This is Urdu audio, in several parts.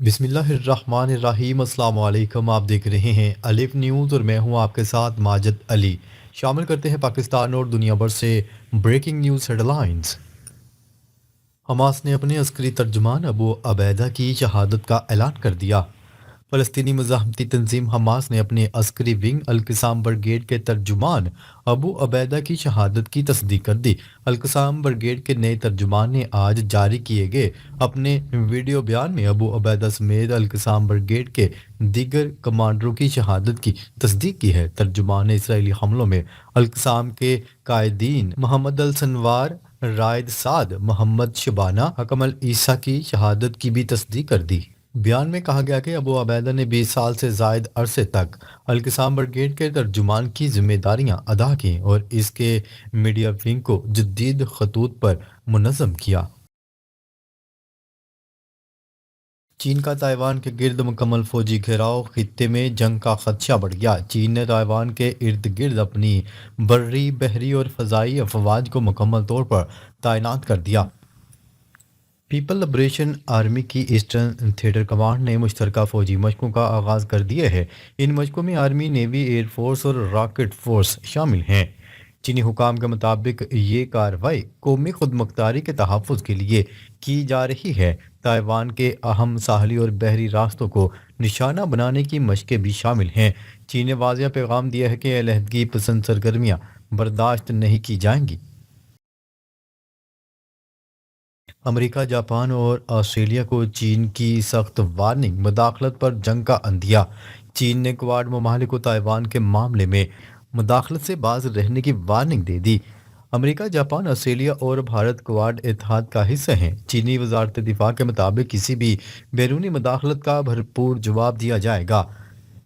بسم اللہ الرحمن الرحیم، السلام علیکم۔ آپ دیکھ رہے ہیں الف نیوز اور میں ہوں آپ کے ساتھ ماجد علی۔ شامل کرتے ہیں پاکستان اور دنیا بھر سے breaking news headlines. Hamas نے اپنے عسکری ترجمان ابو عبیدہ کی شہادت کا اعلان کر دیا۔ فلسطینی مزاحمتی تنظیم حماس نے اپنے عسکری ونگ القسام بریگیڈ کے ترجمان ابو عبیدہ کی شہادت کی تصدیق کر دی۔ القسام بریگیڈ کے نئے ترجمان نے آج جاری کیے گئے اپنے ویڈیو بیان میں ابو عبیدہ سمیت القسام بریگیڈ کے دیگر کمانڈروں کی شہادت کی تصدیق کی ہے۔ ترجمان نے اسرائیلی حملوں میں القسام کے قائدین محمد السنوار، رائد سعد، محمد شبانہ، حکم العیسیٰ کی شہادت کی بھی تصدیق کر دی۔ بیان میں کہا گیا کہ ابو عبیدہ نے 20 سال سے زائد عرصے تک القسام بریگیڈ کے ترجمان کی ذمہ داریاں ادا کیں اور اس کے میڈیا ونگ کو جدید خطوط پر منظم کیا۔ چین کا تائیوان کے گرد مکمل فوجی گھیراؤ، خطے میں جنگ کا خدشہ بڑھ گیا۔ چین نے تائیوان کے ارد گرد اپنی بری، بحری اور فضائی افواج کو مکمل طور پر تعینات کر دیا۔ پیپل لبریشن آرمی کی ایسٹرن تھیٹر کمانڈ نے مشترکہ فوجی مشقوں کا آغاز کر دیا ہے۔ ان مشقوں میں آرمی، نیوی، ایئر فورس اور راکٹ فورس شامل ہیں۔ چینی حکام کے مطابق یہ کارروائی قومی خود مختاری کے تحفظ کے لیے کی جا رہی ہے۔ تائیوان کے اہم ساحلی اور بحری راستوں کو نشانہ بنانے کی مشقیں بھی شامل ہیں۔ چین نے واضح پیغام دیا ہے کہ علیحدگی پسند سرگرمیاں برداشت نہیں کی جائیں گی۔ امریکہ، جاپان اور آسٹریلیا کو چین کی سخت وارننگ، مداخلت پر جنگ کا عندیہ۔ چین نے کوواڈ ممالک کو تائیوان کے معاملے میں مداخلت سے باز رہنے کی وارننگ دے دی۔ امریکہ، جاپان، آسٹریلیا اور بھارت کوواڈ اتحاد کا حصہ ہیں۔ چینی وزارت دفاع کے مطابق کسی بھی بیرونی مداخلت کا بھرپور جواب دیا جائے گا۔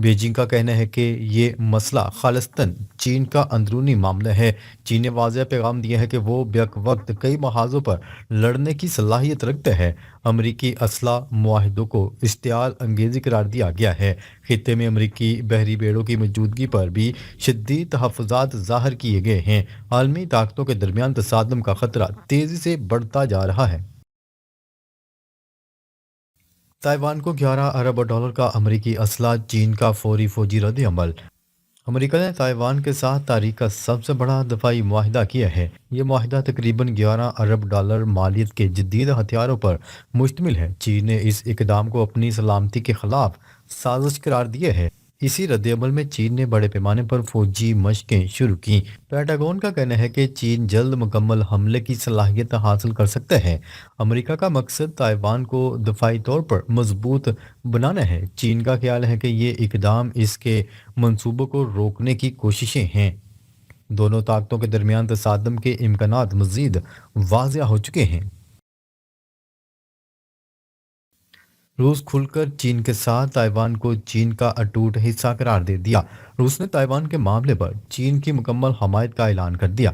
بیجنگ کا کہنا ہے کہ یہ مسئلہ خالصتاً چین کا اندرونی معاملہ ہے۔ چین نے واضح پیغام دیا ہے کہ وہ بیک وقت کئی محاذوں پر لڑنے کی صلاحیت رکھتا ہے۔ امریکی اسلحہ معاہدوں کو اشتعال انگیزی قرار دیا گیا ہے۔ خطے میں امریکی بحری بیڑوں کی موجودگی پر بھی شدید تحفظات ظاہر کیے گئے ہیں۔ عالمی طاقتوں کے درمیان تصادم کا خطرہ تیزی سے بڑھتا جا رہا ہے۔ تائیوان کو 11 ارب ڈالر کا امریکی اسلحہ، چین کا فوری فوجی رد عمل۔ امریکہ نے تائیوان کے ساتھ تاریخ کا سب سے بڑا دفاعی معاہدہ کیا ہے۔ یہ معاہدہ تقریباً 11 ارب ڈالر مالیت کے جدید ہتھیاروں پر مشتمل ہے۔ چین نے اس اقدام کو اپنی سلامتی کے خلاف سازش قرار دیا ہے۔ اسی رد عمل میں چین نے بڑے پیمانے پر فوجی مشقیں شروع کیں۔ پینٹاگون کا کہنا ہے کہ چین جلد مکمل حملے کی صلاحیت حاصل کر سکتا ہے۔ امریکہ کا مقصد تائیوان کو دفاعی طور پر مضبوط بنانا ہے۔ چین کا خیال ہے کہ یہ اقدام اس کے منصوبوں کو روکنے کی کوششیں ہیں۔ دونوں طاقتوں کے درمیان تصادم کے امکانات مزید واضح ہو چکے ہیں۔ روس کھل کر چین کے ساتھ تائیوان کو چین کا اٹوٹ حصہ قرار دے دیا۔ روس نے تائیوان کے معاملے پر چین کی مکمل حمایت کا اعلان کر دیا۔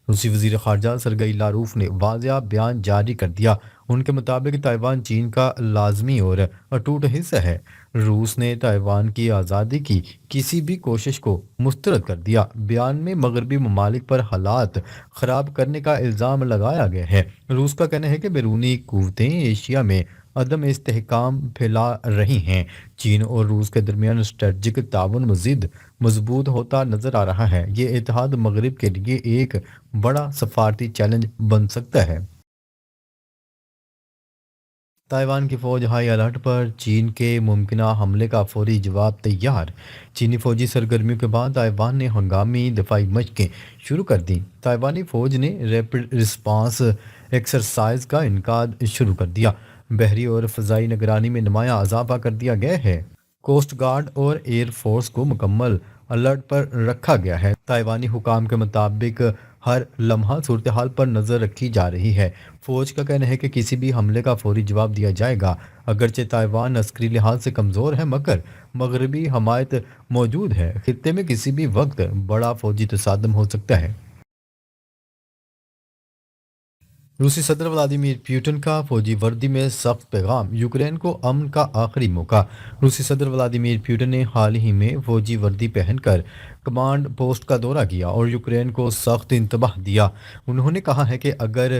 روسی وزیر خارجہ سرگئی لاروف نے واضح بیان جاری کر دیا۔ ان کے مطابق تائیوان چین کا لازمی اور اٹوٹ حصہ ہے۔ روس نے تائیوان کی آزادی کی کسی بھی کوشش کو مسترد کر دیا۔ بیان میں مغربی ممالک پر حالات خراب کرنے کا الزام لگایا گیا ہے۔ روس کا کہنا ہے کہ بیرونی قوتیں ایشیا میں عدم استحکام پھیلا رہی ہیں۔ چین اور روس کے درمیان اسٹریٹجک تعاون مزید مضبوط ہوتا نظر آ رہا ہے۔ یہ اتحاد مغرب کے لیے ایک بڑا سفارتی چیلنج بن سکتا ہے۔ تائیوان کی فوج ہائی الرٹ پر، چین کے ممکنہ حملے کا فوری جواب تیار۔ چینی فوجی سرگرمیوں کے بعد تائیوان نے ہنگامی دفاعی مشقیں شروع کر دیں۔ تائیوانی فوج نے ریپڈ رسپانس ایکسرسائز کا انعقاد شروع کر دیا۔ بحری اور فضائی نگرانی میں نمایاں اضافہ کر دیا گیا ہے۔ کوسٹ گارڈ اور ایئر فورس کو مکمل الرٹ پر رکھا گیا ہے۔ تائیوانی حکام کے مطابق ہر لمحہ صورتحال پر نظر رکھی جا رہی ہے۔ فوج کا کہنا ہے کہ کسی بھی حملے کا فوری جواب دیا جائے گا۔ اگرچہ تائیوان عسکری لحاظ سے کمزور ہے مگر مغربی حمایت موجود ہے۔ خطے میں کسی بھی وقت بڑا فوجی تصادم ہو سکتا ہے۔ روسی صدر ولادیمیر پوٹن کا فوجی وردی میں سخت پیغام، یوکرین کو امن کا آخری موقع۔ روسی صدر ولادیمیر پوٹن نے حال ہی میں فوجی وردی پہن کر کمانڈ پوسٹ کا دورہ کیا اور یوکرین کو سخت انتباہ دیا۔ انہوں نے کہا ہے کہ اگر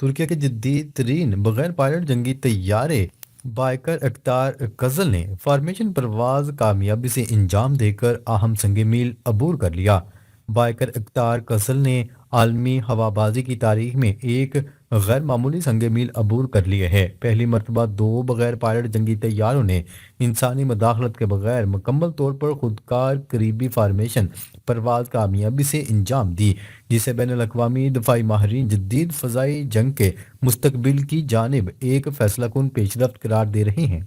ترکیہ کے جدید ترین بغیر پائلٹ جنگی طیارے بائیکر اختار کزل نے فارمیشن پرواز کامیابی سے انجام دے کر اہم سنگ میل عبور کر لیا۔ بائیکر اختار کزل نے عالمی ہوابازی کی تاریخ میں ایک غیر معمولی سنگ میل عبور کر لیے ہے۔ پہلی مرتبہ دو بغیر پائلٹ جنگی طیاروں نے انسانی مداخلت کے بغیر مکمل طور پر خودکار قریبی فارمیشن پرواز کامیابی سے انجام دی، جسے بین الاقوامی دفاعی ماہرین جدید فضائی جنگ کے مستقبل کی جانب ایک فیصلہ کن پیش رفت قرار دے رہے ہیں۔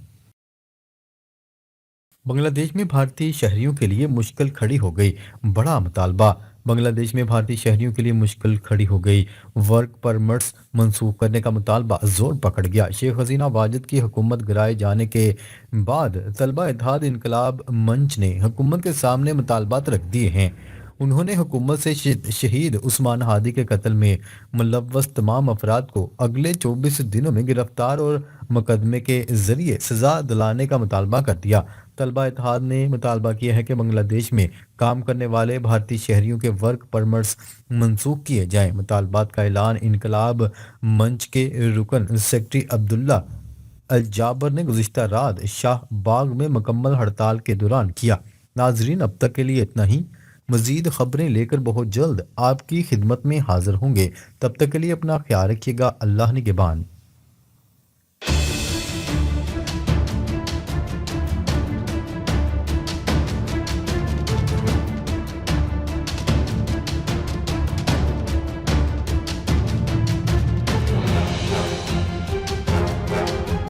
بنگلہ دیش میں بھارتی شہریوں کے لیے مشکل کھڑی ہو گئی، بڑا مطالبہ۔ بنگلہ دیش میں بھارتی شہریوں کے لیے مشکل کھڑی ہو گئی، ورک پرمٹس منسوخ کرنے کا مطالبہ زور پکڑ گیا۔ شیخ حسینہ واجد کی حکومت گرائے جانے کے بعد طلبہ اتحاد انقلاب منچ نے حکومت کے سامنے مطالبات رکھ دیے ہیں۔ انہوں نے حکومت سے شہید عثمان ہادی کے قتل میں ملوث تمام افراد کو اگلے 24 دنوں میں گرفتار اور مقدمے کے ذریعے سزا دلانے کا مطالبہ کر دیا۔ طلبہ اتحاد نے مطالبہ کیا ہے کہ بنگلہ دیش میں کام کرنے والے بھارتی شہریوں کے ورک پرمٹس منسوخ کیے جائیں۔ مطالبات کا اعلان انقلاب منچ کے رکن سیکرٹری عبداللہ الجابر نے گزشتہ رات شاہ باغ میں مکمل ہڑتال کے دوران کیا۔ ناظرین، اب تک کے لیے اتنا ہی۔ مزید خبریں لے کر بہت جلد آپ کی خدمت میں حاضر ہوں گے۔ تب تک کے لیے اپنا خیال رکھیے گا۔ اللہ نگہبان۔